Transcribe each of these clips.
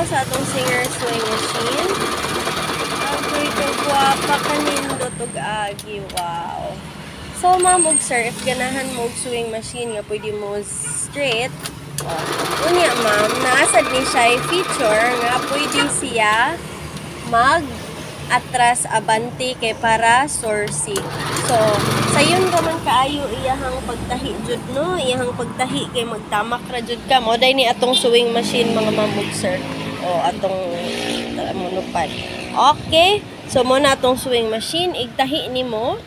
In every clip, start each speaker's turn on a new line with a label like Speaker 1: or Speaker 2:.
Speaker 1: sa atong singer sewing machine. Agoy ka guwapa kanindot og agi, wow. So ma'am ug sir, if ganahan mo og sewing machine nga pwede mo straight, unya ma'am, naasad ni siya feature nga pwede siya atras abante kay para sorsi. So, sayon ka man kaayo iyahang pagtahi jud no, iyahang pagtahi kay magtamak ra jud ka. Mo day ni atong sewing machine mga ma'am ug sir. O atong monopad. Okay. So mo na atong sewing machine igtahi nimo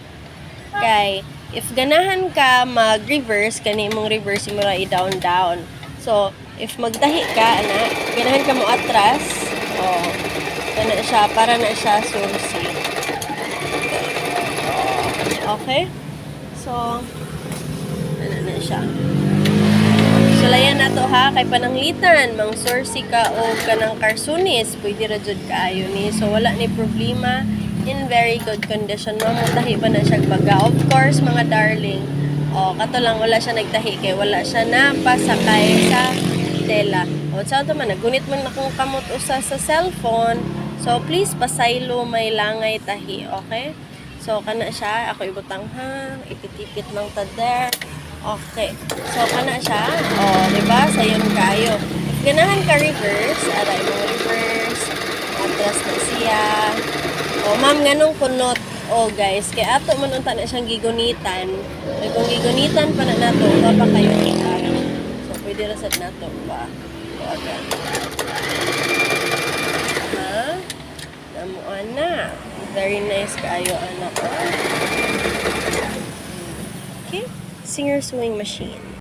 Speaker 1: kay if ganahan ka mag-reverse kani imong reverse mo ra i-down. So, if magtahi ka ana, ganahan ka mo atras, kana siya para na siya sursi. Okay? So, ano na siya. Sulayan na to ha, kay pananglitan, mang sursi ka o kanang karsunis, pwede ra jud kaayo ni. So, wala ni problema. In very good condition. Mamutahi ba na siya baga? Of course, mga darling. Kato lang, wala siya nagtahi kay wala siya na pasakay sa tela. Sa ito man, nagunit man akong kamot usa sa cellphone. So, please, pasaylo may langay tahi, okay? So, kana siya. Ako ibutang ha. Ipit-ipit lang ta there. Okay. So, kana siya. Diba? Sayon kayo. If ganahan ka reverse, aray mo reverse. Atras na siya. Ma'am, ganong kunot. Guys, kay ato man unta na siyang gigunitan. Kung gigunitan pa na nato, pa kayo kita. So, pwede rasad nato ba? Agan. Namuan na. Very nice kaayo, anak. Okay? Singer sewing machine.